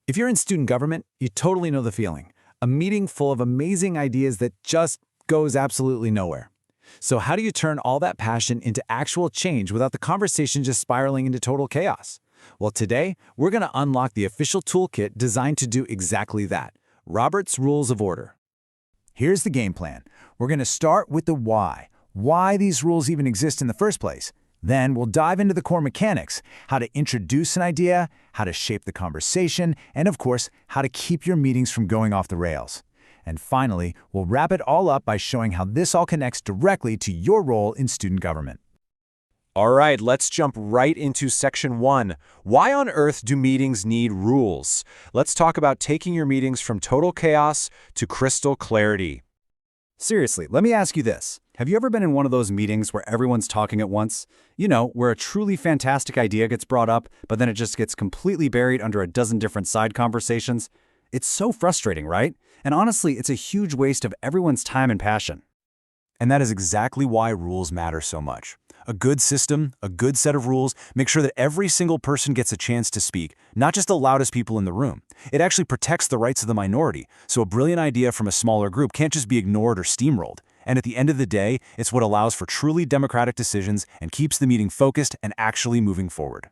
If you're in student government, you totally know the feeling. A meeting full of amazing ideas that just goes absolutely nowhere. So how do you turn all that passion into actual change without the conversation just spiraling into total chaos? Well, today, we're going to unlock the official toolkit designed to do exactly that, Robert's Rules of Order. Here's the game plan. We're going to start with the why these rules even exist in the first place. Then we'll dive into the core mechanics, how to introduce an idea, how to shape the conversation, and of course, how to keep your meetings from going off the rails. And finally, we'll wrap it all up by showing how this all connects directly to your role in student government. All right, let's jump right into section 1. Why on earth do meetings need rules? Let's talk about taking your meetings from total chaos to crystal clarity. Seriously, let me ask you this. Have you ever been in one of those meetings where everyone's talking at once? You know, where a truly fantastic idea gets brought up, but then it just gets completely buried under a dozen different side conversations? It's so frustrating, right? And honestly, it's a huge waste of everyone's time and passion. And that is exactly why rules matter so much. A good system, a good set of rules, make sure that every single person gets a chance to speak, not just the loudest people in the room. It actually protects the rights of the minority, so a brilliant idea from a smaller group can't just be ignored or steamrolled. And at the end of the day, it's what allows for truly democratic decisions and keeps the meeting focused and actually moving forward.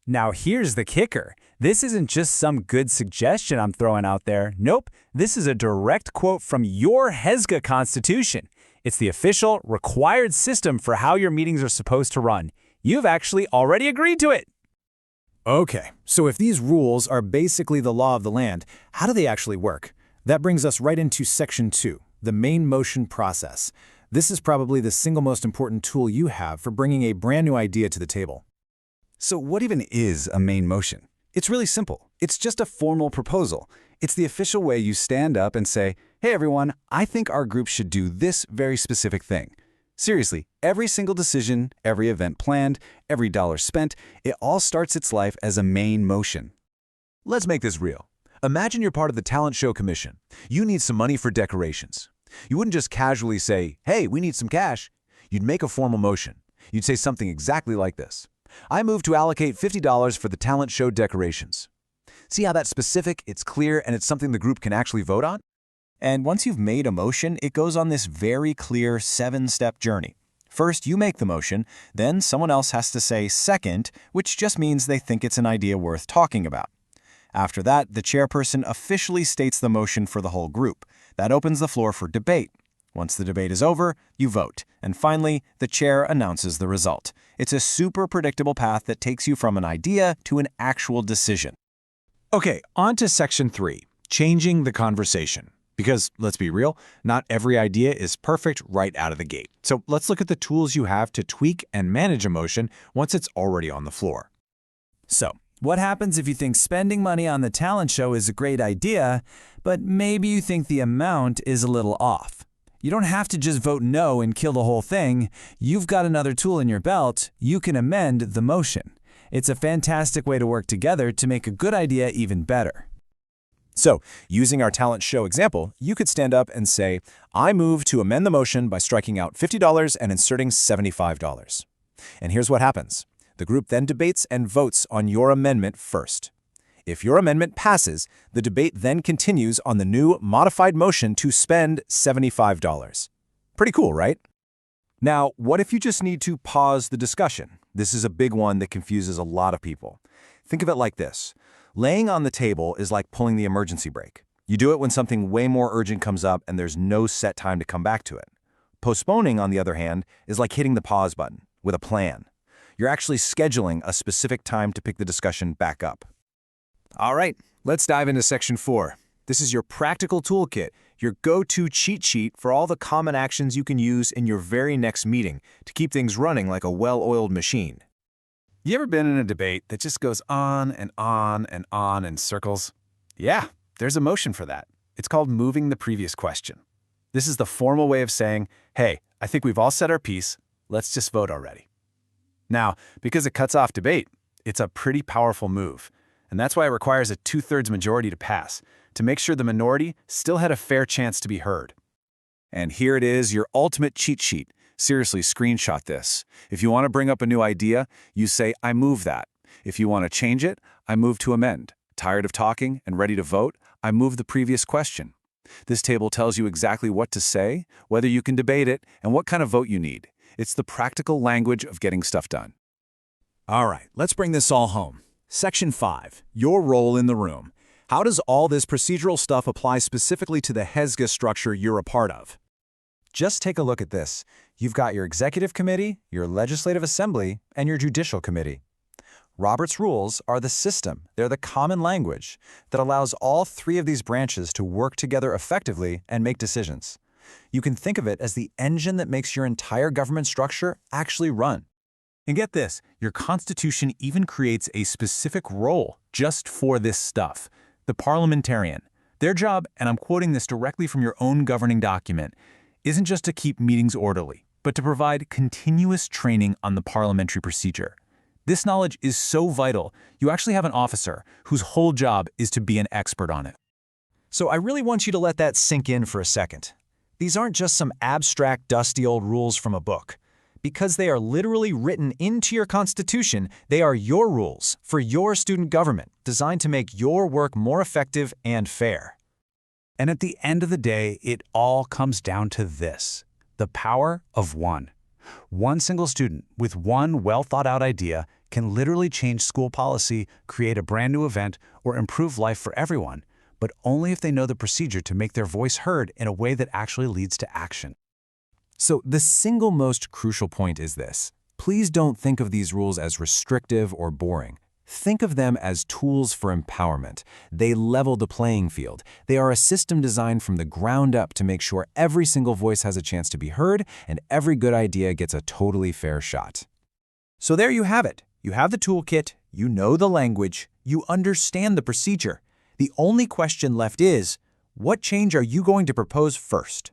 Now here's the kicker. This isn't just some good suggestion I'm throwing out there. Nope, this is a direct quote from your HESGA Constitution. It's the official, required system for how your meetings are supposed to run. You've actually already agreed to it. Okay, so if these rules are basically the law of the land, how do they actually work? That brings us right into section 2, the main motion process. This is probably the single most important tool you have for bringing a brand new idea to the table. So what even is a main motion? It's really simple. It's just a formal proposal. It's the official way you stand up and say, hey everyone, I think our group should do this very specific thing. Seriously, every single decision, every event planned, every dollar spent, it all starts its life as a main motion. Let's make this real. Imagine you're part of the talent show commission. You need some money for decorations. You wouldn't just casually say, hey, we need some cash. You'd make a formal motion. You'd say something exactly like this. I move to allocate $50 for the talent show decorations. See how that's specific, it's clear, and it's something the group can actually vote on? And once you've made a motion, it goes on this very clear 7-step journey. First, you make the motion, then someone else has to say second, which just means they think it's an idea worth talking about. After that, the chairperson officially states the motion for the whole group. That opens the floor for debate. Once the debate is over, you vote. And finally, the chair announces the result. It's a super predictable path that takes you from an idea to an actual decision. Okay, on to section 3, changing the conversation. Because, let's be real, not every idea is perfect right out of the gate. So let's look at the tools you have to tweak and manage emotion once it's already on the floor. So, what happens if you think spending money on the talent show is a great idea, but maybe you think the amount is a little off? You don't have to just vote no and kill the whole thing. You've got another tool in your belt. You can amend the motion. It's a fantastic way to work together to make a good idea even better. So, using our talent show example, you could stand up and say, I move to amend the motion by striking out $50 and inserting $75. And here's what happens. The group then debates and votes on your amendment first. If your amendment passes, the debate then continues on the new modified motion to spend $75. Pretty cool, right? Now, what if you just need to pause the discussion? This is a big one that confuses a lot of people. Think of it like this. Laying on the table is like pulling the emergency brake. You do it when something way more urgent comes up and there's no set time to come back to it. Postponing, on the other hand, is like hitting the pause button with a plan. You're actually scheduling a specific time to pick the discussion back up. All right, let's dive into section 4. This is your practical toolkit, your go-to cheat sheet for all the common actions you can use in your very next meeting to keep things running like a well-oiled machine. You ever been in a debate that just goes on and on and on in circles? Yeah, there's a motion for that. It's called moving the previous question. This is the formal way of saying, hey, I think we've all said our piece, let's just vote already. Now, because it cuts off debate, it's a pretty powerful move. And that's why it requires a 2/3 majority to pass, to make sure the minority still had a fair chance to be heard. And here it is, your ultimate cheat sheet. Seriously, screenshot this. If you want to bring up a new idea, you say, I move that. If you want to change it, I move to amend. Tired of talking and ready to vote? I move the previous question. This table tells you exactly what to say, whether you can debate it, and what kind of vote you need. It's the practical language of getting stuff done. All right, let's bring this all home. Section 5, your role in the room. How does all this procedural stuff apply specifically to the HESGA structure you're a part of? Just take a look at this. You've got your executive committee, your legislative assembly, and your judicial committee. Robert's rules are the system. They're the common language that allows all three of these branches to work together effectively and make decisions. You can think of it as the engine that makes your entire government structure actually run. And get this, your Constitution even creates a specific role just for this stuff. The parliamentarian. Their job, and I'm quoting this directly from your own governing document, isn't just to keep meetings orderly, but to provide continuous training on the parliamentary procedure. This knowledge is so vital, you actually have an officer whose whole job is to be an expert on it. So I really want you to let that sink in for a second. These aren't just some abstract, dusty old rules from a book. Because they are literally written into your Constitution, they are your rules for your student government, designed to make your work more effective and fair. And at the end of the day, it all comes down to this: the power of one. One single student with one well-thought-out idea can literally change school policy, create a brand new event, or improve life for everyone, but only if they know the procedure to make their voice heard in a way that actually leads to action. So the single most crucial point is this. Please don't think of these rules as restrictive or boring. Think of them as tools for empowerment. They level the playing field. They are a system designed from the ground up to make sure every single voice has a chance to be heard and every good idea gets a totally fair shot. So there you have it. You have the toolkit, you know the language, you understand the procedure. The only question left is, what change are you going to propose first?